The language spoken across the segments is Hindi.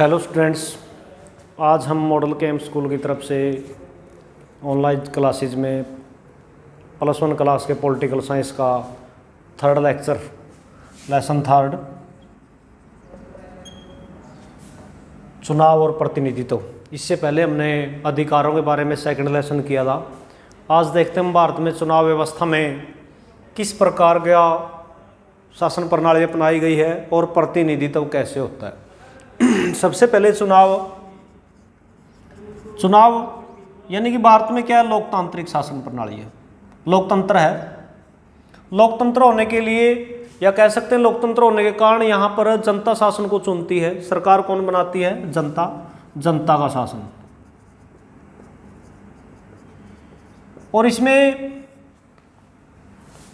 हेलो स्टूडेंट्स, आज हम मॉडल कैंप स्कूल की तरफ से ऑनलाइन क्लासेज में +1 क्लास के पॉलिटिकल साइंस का थर्ड लेक्चर लेसन थर्ड चुनाव और प्रतिनिधित्व। इससे पहले हमने अधिकारों के बारे में सेकंड लेसन किया था। आज देखते हैं हम भारत में चुनाव व्यवस्था में किस प्रकार का शासन प्रणाली अपनाई गई है और प्रतिनिधित्व कैसे होता है। सबसे पहले चुनाव यानी कि भारत में क्या है, लोकतांत्रिक शासन प्रणाली है, लोकतंत्र है। लोकतंत्र होने के लिए या कह सकते हैं लोकतंत्र होने के कारण यहाँ पर जनता शासन को चुनती है। सरकार कौन बनाती है? जनता, जनता का शासन। और इसमें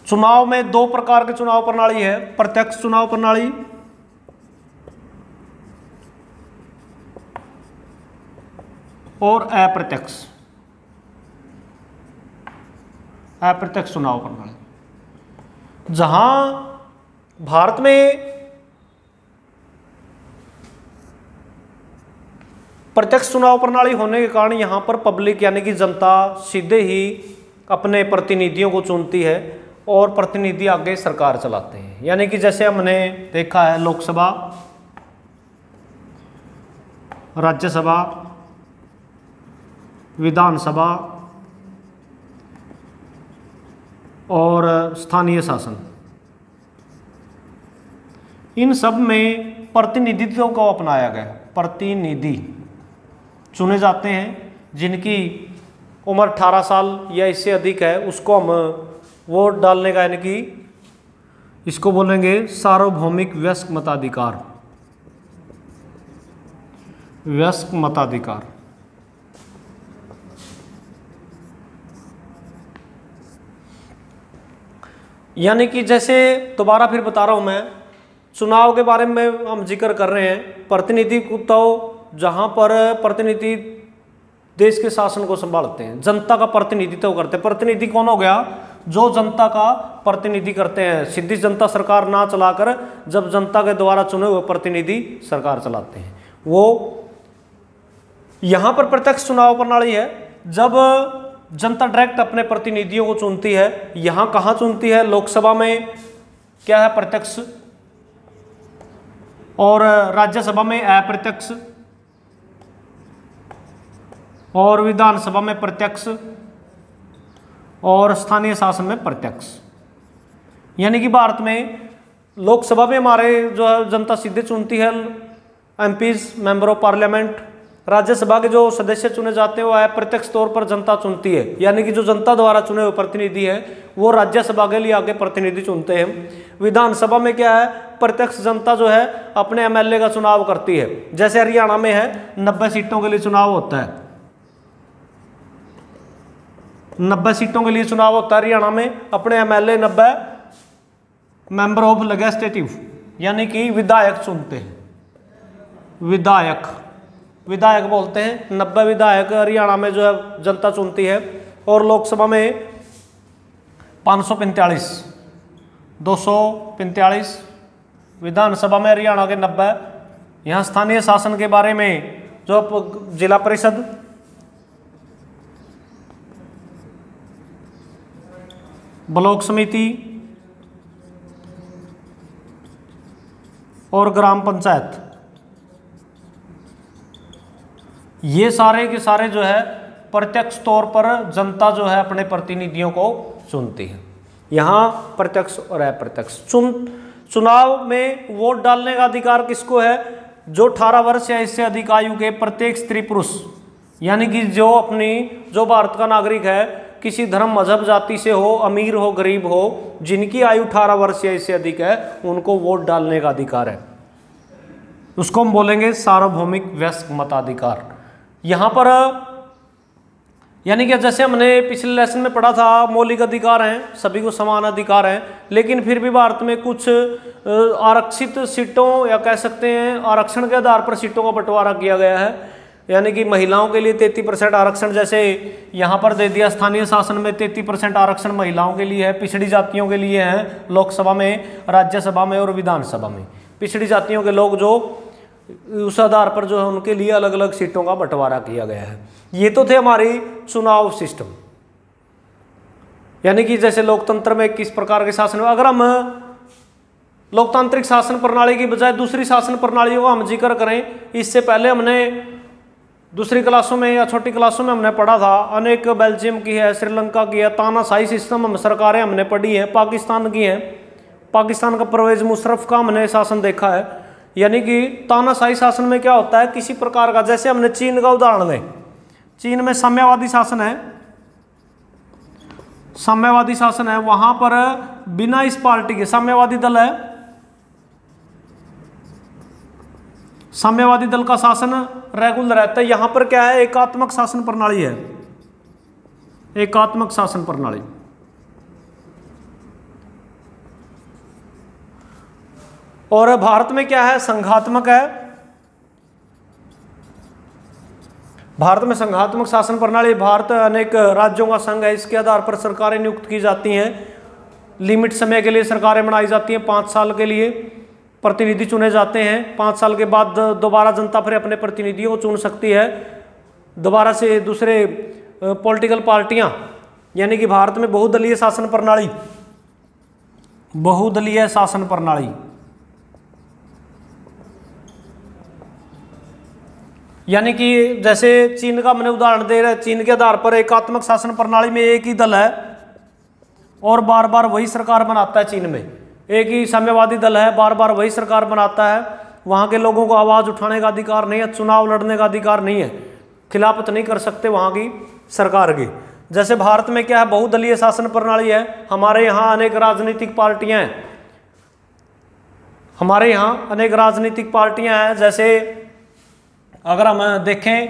चुनाव में दो प्रकार के चुनाव प्रणाली है, प्रत्यक्ष चुनाव प्रणाली और अप्रत्यक्ष चुनाव प्रणाली। जहां भारत में प्रत्यक्ष चुनाव प्रणाली होने के कारण यहां पर पब्लिक यानी कि जनता सीधे ही अपने प्रतिनिधियों को चुनती है और प्रतिनिधि आगे सरकार चलाते हैं। यानी कि जैसे हमने देखा है लोकसभा, राज्यसभा, विधानसभा और स्थानीय शासन, इन सब में प्रतिनिधित्व को अपनाया गया। प्रतिनिधि चुने जाते हैं जिनकी उम्र 18 साल या इससे अधिक है, उसको हम वोट डालने का यानी कि इसको बोलेंगे सार्वभौमिक वयस्क मताधिकार। वयस्क मताधिकार यानी कि जैसे दोबारा फिर बता रहा हूं मैं, चुनाव के बारे में हम जिक्र कर रहे हैं। प्रतिनिधि तो जहां पर प्रतिनिधि देश के शासन को संभालते हैं, जनता का प्रतिनिधित्व करते हैं। प्रतिनिधि कौन हो गया? जो जनता का प्रतिनिधि करते हैं। सीधी जनता सरकार ना चलाकर जब जनता के द्वारा चुने हुए प्रतिनिधि सरकार चलाते हैं, वो यहां पर प्रत्यक्ष चुनाव प्रणाली है। जब जनता डायरेक्ट अपने प्रतिनिधियों को चुनती है। यहां कहां चुनती है? लोकसभा में क्या है? प्रत्यक्ष, और राज्यसभा में अप्रत्यक्ष, और विधानसभा में प्रत्यक्ष, और स्थानीय शासन में प्रत्यक्ष। यानी कि भारत में लोकसभा में हमारे जो है जनता सीधे चुनती है, MPs, member of parliament. Rajya Sabha के जो सदस्य चुने जाते हैं वो अप्रत्यक्ष तौर पर जनता चुनती है। यानी कि जो जनता द्वारा चुने हुए प्रतिनिधि है वो राज्यसभा के लिए आगे प्रतिनिधि चुनते हैं। विधानसभा में क्या है? प्रत्यक्ष जनता जो है अपने एमएलए का चुनाव करती है। जैसे हरियाणा में है 90 सीटों के लिए चुनाव होता है, 90 सीटों के लिए चुनाव होता है हरियाणा में। अपने एमएलए 90 मेंबर ऑफ लेजिस्लेटिव यानी कि विधायक चुनते हैं। विधायक बोलते हैं। 90 विधायक हरियाणा में जो है जनता चुनती है। और लोकसभा में 545, 245, विधानसभा में हरियाणा के 90। यहाँ स्थानीय शासन के बारे में जो जिला परिषद, ब्लॉक समिति और ग्राम पंचायत, ये सारे के सारे जो है प्रत्यक्ष तौर पर जनता जो है अपने प्रतिनिधियों को चुनती है। यहाँ प्रत्यक्ष और अप्रत्यक्ष। चुनाव में वोट डालने का अधिकार किसको है? जो 18 वर्ष या इससे अधिक आयु के प्रत्येक स्त्री पुरुष, यानी कि जो भारत का नागरिक है, किसी धर्म, मजहब, जाति से हो, अमीर हो, गरीब हो, जिनकी आयु 18 वर्ष या इससे अधिक है, उनको वोट डालने का अधिकार है। उसको हम बोलेंगे सार्वभौमिक वयस्क मताधिकार। यहाँ पर यानी कि जैसे हमने पिछले लेसन में पढ़ा था, मौलिक अधिकार हैं, सभी को समान अधिकार हैं, लेकिन फिर भी भारत में कुछ आरक्षित सीटों या कह सकते हैं आरक्षण के आधार पर सीटों का बंटवारा किया गया है। यानी कि महिलाओं के लिए 33% आरक्षण जैसे यहाँ पर दे दिया। स्थानीय शासन में 33% आरक्षण महिलाओं के लिए है, पिछड़ी जातियों के लिए है, लोकसभा में, राज्यसभा में और विधानसभा में। पिछड़ी जातियों के लोग जो उस आधार पर जो है उनके लिए अलग अलग सीटों का बंटवारा किया गया है। ये तो थे हमारी चुनाव सिस्टम, यानी कि जैसे लोकतंत्र में किस प्रकार के शासन। अगर हम लोकतांत्रिक शासन प्रणाली की बजाय दूसरी शासन प्रणालियों का हम जिक्र करें, इससे पहले हमने दूसरी क्लासों में या छोटी क्लासों में हमने पढ़ा था, अनेक बेल्जियम की है, श्रीलंका की है, तानाशाही सिस्टम हम सरकारें हमने पढ़ी है, पाकिस्तान की है। पाकिस्तान का परवेज मुशर्रफ का हमने शासन देखा है। यानी कि तानाशाही शासन में क्या होता है, किसी प्रकार का, जैसे हमने चीन का उदाहरण लें, चीन में साम्यवादी शासन है, साम्यवादी शासन है, वहां पर बिना इस पार्टी के, साम्यवादी दल है, साम्यवादी दल का शासन रेगुलर रहता है। यहां पर क्या है, एकात्मक शासन प्रणाली है, एकात्मक शासन प्रणाली। और भारत में क्या है, संघात्मक है। भारत में संघात्मक शासन प्रणाली, भारत अनेक राज्यों का संघ है, इसके आधार पर सरकारें नियुक्त की जाती हैं, लिमिट समय के लिए सरकारें बनाई जाती हैं, 5 साल के लिए प्रतिनिधि चुने जाते हैं, 5 साल के बाद दोबारा जनता फिर अपने प्रतिनिधियों को चुन सकती है, दोबारा से दूसरे पॉलिटिकल पार्टियां, यानी कि भारत में बहुदलीय शासन प्रणाली, बहुदलीय शासन प्रणाली। यानी कि जैसे चीन का हमने उदाहरण दे रहे हैं, चीन के आधार पर एकात्मक शासन प्रणाली में एक ही दल है और बार बार वही सरकार बनाता है। चीन में एक ही साम्यवादी दल है, बार बार वही सरकार बनाता है, वहाँ के लोगों को आवाज़ उठाने का अधिकार नहीं है, चुनाव लड़ने का अधिकार नहीं है, खिलाफत नहीं कर सकते वहाँ की सरकार की। जैसे भारत में क्या है, बहुदलीय शासन प्रणाली है, हमारे यहाँ अनेक राजनीतिक पार्टियाँ हैं, हमारे यहाँ अनेक राजनीतिक पार्टियाँ हैं। जैसे अगर हम देखें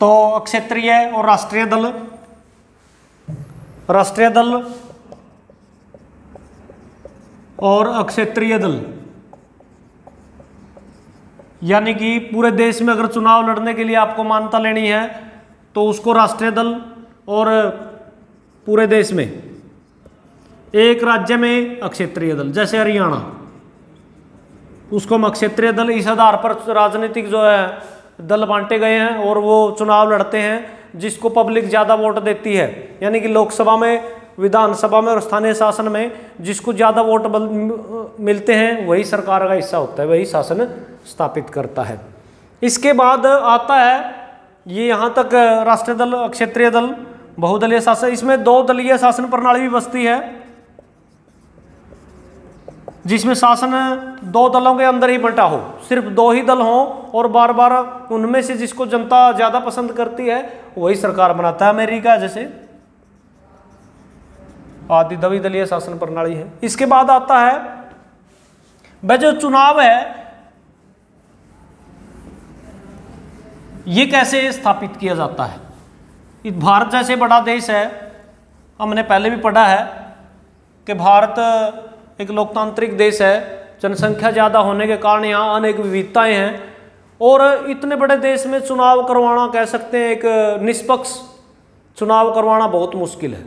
तो क्षेत्रीय और राष्ट्रीय दल, राष्ट्रीय दल और अक्षेत्रीय दल, यानी कि पूरे देश में अगर चुनाव लड़ने के लिए आपको मान्यता लेनी है तो उसको राष्ट्रीय दल, और पूरे देश में एक राज्य में अक्षेत्रीय दल, जैसे हरियाणा, उसको हम अक्षेत्रीय दल। इस आधार पर राजनीतिक जो है दल बांटे गए हैं और वो चुनाव लड़ते हैं जिसको पब्लिक ज़्यादा वोट देती है, यानी कि लोकसभा में, विधानसभा में और स्थानीय शासन में जिसको ज़्यादा वोट मिलते हैं वही सरकार का हिस्सा होता है, वही शासन स्थापित करता है। इसके बाद आता है ये यहाँ तक राष्ट्रीय दल, क्षेत्रीय दल, बहुदलीय शासन। इसमें 2 दलीय शासन प्रणाली भी बसती है, जिसमें शासन 2 दलों के अंदर ही बंटा हो, सिर्फ 2 ही दल हों और बार बार उनमें से जिसको जनता ज़्यादा पसंद करती है वही सरकार बनाता है। अमेरिका जैसे आदि द्विदलीय शासन प्रणाली है। इसके बाद आता है वह जो चुनाव है ये कैसे स्थापित किया जाता है। भारत जैसे बड़ा देश है, हमने पहले भी पढ़ा है कि भारत एक लोकतांत्रिक देश है, जनसंख्या ज़्यादा होने के कारण यहाँ अनेक विविधताएं हैं, और इतने बड़े देश में चुनाव करवाना, कह सकते हैं एक निष्पक्ष चुनाव करवाना बहुत मुश्किल है।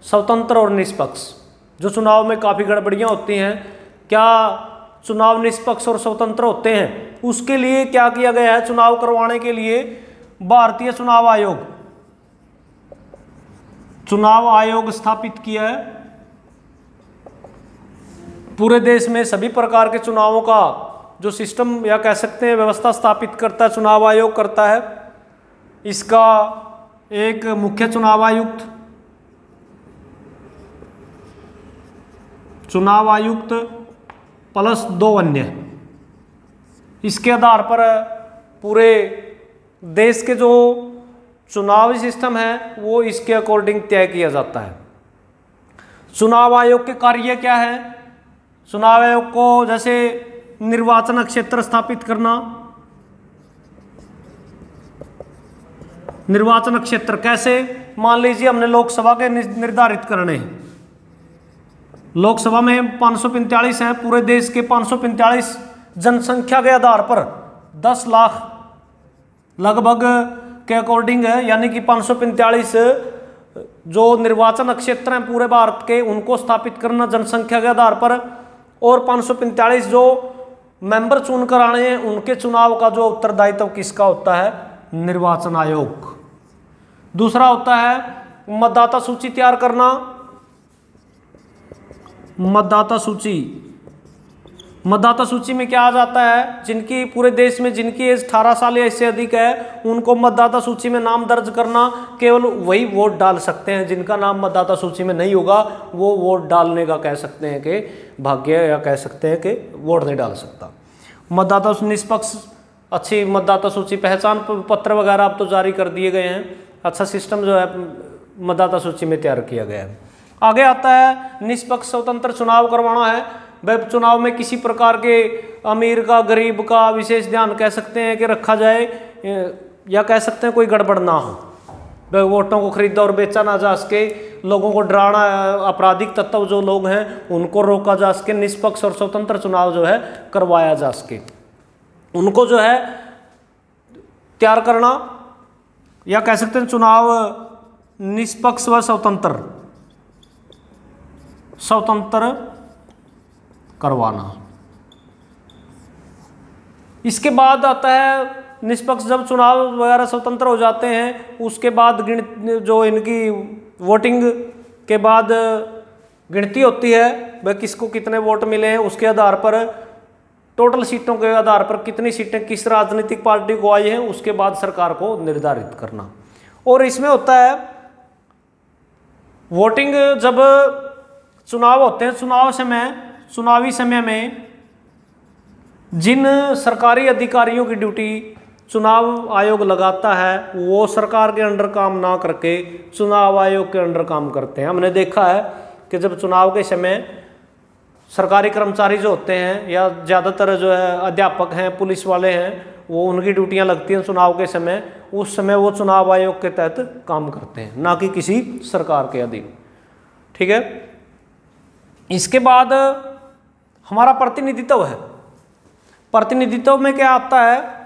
स्वतंत्र और निष्पक्ष, जो चुनाव में काफ़ी गड़बड़ियाँ होती हैं, क्या चुनाव निष्पक्ष और स्वतंत्र होते हैं, उसके लिए क्या किया गया है, चुनाव करवाने के लिए भारतीय चुनाव आयोग, चुनाव आयोग स्थापित किया है। पूरे देश में सभी प्रकार के चुनावों का जो सिस्टम या कह सकते हैं व्यवस्था स्थापित करता है चुनाव आयोग करता है। इसका एक मुख्य चुनाव आयुक्त, चुनाव आयुक्त प्लस 2 अन्य, इसके आधार पर पूरे देश के जो चुनावी सिस्टम है वो इसके अकॉर्डिंग तय किया जाता है। चुनाव आयोग के कार्य क्या है, चुनाव आयोग को जैसे निर्वाचन क्षेत्र स्थापित करना, निर्वाचन क्षेत्र कैसे, मान लीजिए हमने लोकसभा के निर्धारित करने हैं, लोकसभा में 545 हैं, पूरे देश के 545 जनसंख्या के आधार पर 10 लाख लगभग के अकॉर्डिंग है, यानी कि 545 जो निर्वाचन क्षेत्र हैं पूरे भारत के उनको स्थापित करना जनसंख्या के आधार पर, और 545 जो मेंबर चुनकर आने हैं उनके चुनाव का जो उत्तरदायित्व किसका होता है? निर्वाचन आयोग। दूसरा होता है मतदाता सूची तैयार करना। मतदाता सूची में क्या आ जाता है? जिनकी पूरे देश में जिनकी एज 18 साल या इससे अधिक है उनको मतदाता सूची में नाम दर्ज करना। केवल वही वोट डाल सकते हैं, जिनका नाम मतदाता सूची में नहीं होगा वो वोट डालने का कह सकते हैं कि भाग्य, या कह सकते हैं कि वोट नहीं डाल सकता। मतदाता निष्पक्ष अच्छी मतदाता सूची, पहचान पत्र वगैरह अब तो जारी कर दिए गए हैं। अच्छा सिस्टम जो है मतदाता सूची में तैयार किया गया है। आगे आता है निष्पक्ष स्वतंत्र चुनाव करवाना है। वह चुनाव में किसी प्रकार के अमीर का गरीब का विशेष ध्यान कह सकते हैं कि रखा जाए, या कह सकते हैं कोई गड़बड़ ना हो। वह वोटों को खरीदा और बेचा ना जा सके, लोगों को डराना, आपराधिक तत्व जो लोग हैं उनको रोका जा सके, निष्पक्ष और स्वतंत्र चुनाव जो है करवाया जा सके, उनको जो है तैयार करना, या कह सकते हैं चुनाव निष्पक्ष व स्वतंत्र करवाना। इसके बाद आता है निष्पक्ष, जब चुनाव वगैरह स्वतंत्र हो जाते हैं उसके बाद जो इनकी वोटिंग के बाद गिनती होती है, वह किसको कितने वोट मिले हैं उसके आधार पर, टोटल सीटों के आधार पर कितनी सीटें किस राजनीतिक पार्टी को आई हैं उसके बाद सरकार को निर्धारित करना। और इसमें होता है वोटिंग, जब चुनाव होते हैं चुनावी समय में जिन सरकारी अधिकारियों की ड्यूटी चुनाव आयोग लगाता है वो सरकार के अंडर काम ना करके चुनाव आयोग के अंडर काम करते हैं। हमने देखा है कि जब चुनाव के समय सरकारी कर्मचारी जो होते हैं या ज़्यादातर जो है अध्यापक हैं, पुलिस वाले हैं, वो उनकी ड्यूटियां लगती हैं चुनाव के समय, उस समय वो चुनाव आयोग के तहत काम करते हैं, ना कि किसी सरकार के अधीन। ठीक है। इसके बाद हमारा प्रतिनिधित्व है। प्रतिनिधित्व में क्या आता है?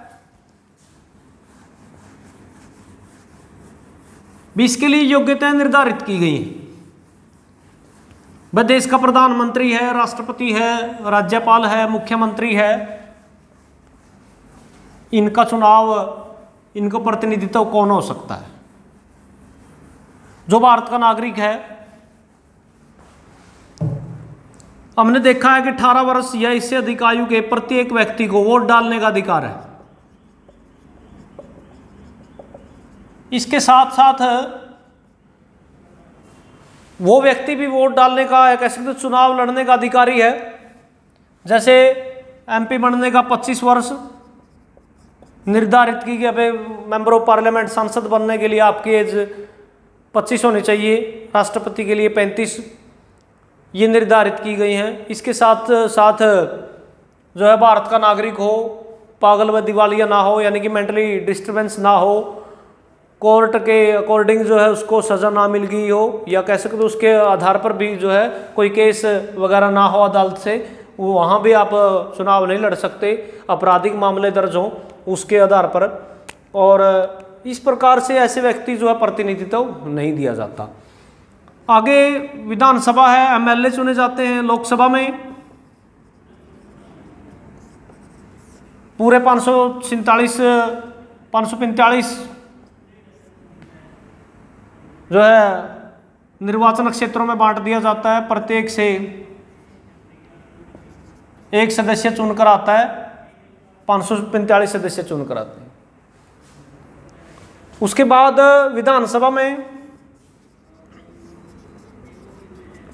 इसके लिए योग्यताएं निर्धारित की गई हैं। वह देश का प्रधानमंत्री है, राष्ट्रपति है, राज्यपाल है, मुख्यमंत्री है, इनका चुनाव, इनका प्रतिनिधित्व कौन हो सकता है? जो भारत का नागरिक है। हमने देखा है कि 18 वर्ष या इससे अधिक आयु के प्रत्येक व्यक्ति को वोट डालने का अधिकार है। इसके साथ साथ वो व्यक्ति भी वोट डालने का, कह सकते चुनाव लड़ने का अधिकारी है। जैसे एमपी बनने का 25 वर्ष निर्धारित की गई, मेंबर ऑफ पार्लियामेंट सांसद बनने के लिए आपकी एज 25 होनी चाहिए, राष्ट्रपति के लिए 35, ये निर्धारित की गई हैं। इसके साथ साथ जो है भारत का नागरिक हो, पागल व दिवालिया ना हो, यानी कि मेंटली डिस्टर्बेंस ना हो, कोर्ट के अकॉर्डिंग जो है उसको सज़ा ना मिल गई हो, या कह सकते उसके आधार पर भी जो है कोई केस वगैरह ना हो अदालत से, वो वहाँ भी आप चुनाव नहीं लड़ सकते, आपराधिक मामले दर्ज हों उसके आधार पर। और इस प्रकार से ऐसे व्यक्ति जो है प्रतिनिधित्व नहीं दिया जाता। आगे विधानसभा है, एमएलए चुने जाते हैं। लोकसभा में पूरे 545 जो है निर्वाचन क्षेत्रों में बांट दिया जाता है। प्रत्येक से एक सदस्य चुनकर आता है, 545 सदस्य चुनकर आते हैं। उसके बाद विधानसभा में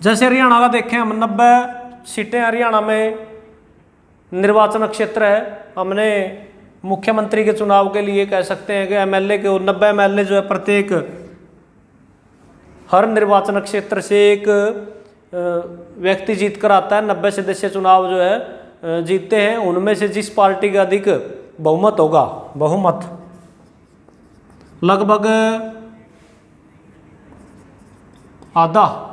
जैसे हरियाणा का देखें हम, 90 सीटें हरियाणा में निर्वाचन क्षेत्र है। हमने मुख्यमंत्री के चुनाव के लिए कह सकते हैं कि एमएलए के 90 एमएलए जो है प्रत्येक हर निर्वाचन क्षेत्र से एक व्यक्ति जीत कर आता है। 90 सदस्य चुनाव जो है जीतते हैं। उनमें से जिस पार्टी का अधिक बहुमत होगा, बहुमत लगभग आधा,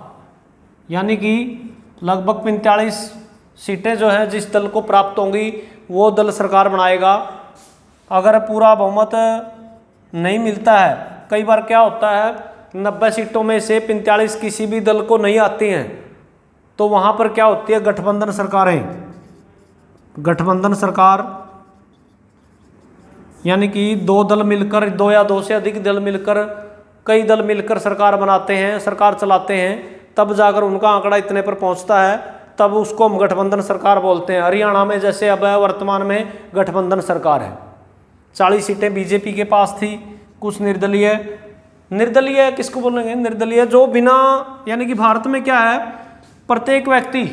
यानी कि लगभग 45 सीटें जो हैं जिस दल को प्राप्त होंगी वो दल सरकार बनाएगा। अगर पूरा बहुमत नहीं मिलता है, कई बार क्या होता है 90 सीटों में से 45 किसी भी दल को नहीं आती हैं, तो वहाँ पर क्या होती है, गठबंधन सरकारें गठबंधन सरकार, यानी कि दो दल मिलकर, दो या दो से अधिक दल मिलकर, कई दल मिलकर सरकार बनाते हैं, सरकार चलाते हैं, तब जाकर उनका आंकड़ा इतने पर पहुंचता है, तब उसको हम गठबंधन सरकार बोलते हैं। हरियाणा में जैसे अब वर्तमान में गठबंधन सरकार है, 40 सीटें बीजेपी के पास थी, कुछ निर्दलीय। निर्दलीय किसको बोलेंगे? निर्दलीय जो बिना, यानी कि भारत में क्या है, प्रत्येक व्यक्ति,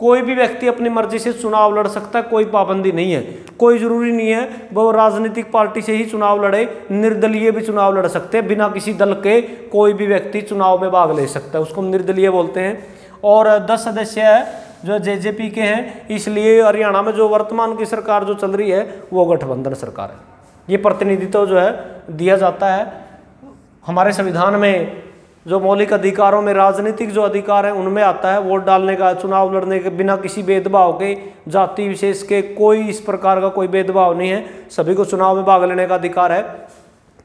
कोई भी व्यक्ति अपनी मर्जी से चुनाव लड़ सकता है, कोई पाबंदी नहीं है, कोई जरूरी नहीं है वो राजनीतिक पार्टी से ही चुनाव लड़े, निर्दलीय भी चुनाव लड़ सकते हैं, बिना किसी दल के कोई भी व्यक्ति चुनाव में भाग ले सकता है, उसको निर्दलीय बोलते हैं। और 10 सदस्य है जो जेजेपी के हैं, इसलिए हरियाणा में जो वर्तमान की सरकार जो चल रही है वो गठबंधन सरकार है। ये प्रतिनिधित्व जो है दिया जाता है। हमारे संविधान में जो मौलिक अधिकारों में राजनीतिक जो अधिकार है उनमें आता है वोट डालने का, चुनाव लड़ने के, बिना किसी भेदभाव के, जाति विशेष के, कोई इस प्रकार का कोई भेदभाव नहीं है, सभी को चुनाव में भाग लेने का अधिकार है।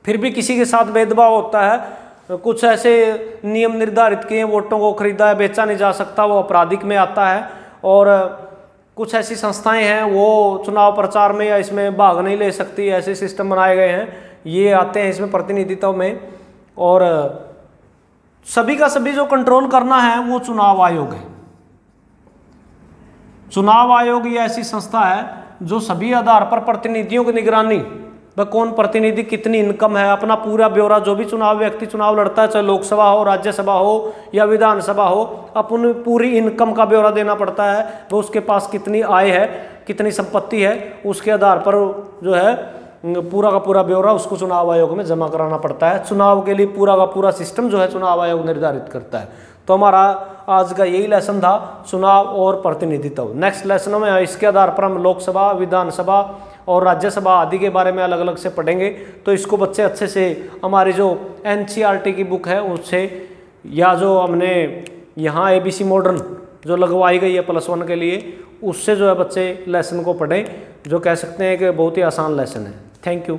फिर भी किसी के साथ भेदभाव होता है, कुछ ऐसे नियम निर्धारित किए, वोटों को खरीदा है, बेचा नहीं जा सकता, वो आपराधिक में आता है। और कुछ ऐसी संस्थाएं हैं वो चुनाव प्रचार में या इसमें भाग नहीं ले सकती, ऐसे सिस्टम बनाए गए हैं, ये आते हैं इसमें प्रतिनिधित्व में। और सभी का सभी जो कंट्रोल करना है वो चुनाव आयोग है। चुनाव आयोग ये ऐसी संस्था है जो सभी आधार पर प्रतिनिधियों की निगरानी, वह कौन प्रतिनिधि कितनी इनकम है, अपना पूरा ब्यौरा, जो भी चुनाव व्यक्ति चुनाव लड़ता है, चाहे लोकसभा हो, राज्यसभा हो या विधानसभा हो, अपनी पूरी इनकम का ब्यौरा देना पड़ता है, वो उसके पास कितनी आय है, कितनी संपत्ति है, उसके आधार पर जो है पूरा का पूरा ब्यौरा उसको चुनाव आयोग में जमा कराना पड़ता है। चुनाव के लिए पूरा का पूरा सिस्टम जो है चुनाव आयोग निर्धारित करता है। तो हमारा आज का यही लेसन था, चुनाव और प्रतिनिधित्व। नेक्स्ट लेसन में इसके आधार पर हम लोकसभा, विधानसभा और राज्यसभा आदि के बारे में अलग अलग से पढ़ेंगे। तो इसको बच्चे अच्छे से हमारी जो NCERT की बुक है उससे, या जो हमने यहाँ ABC मॉडर्न जो लगवाई गई है +1 के लिए, उससे जो है बच्चे लेसन को पढ़ें, जो कह सकते हैं कि बहुत ही आसान लेसन है। Thank you.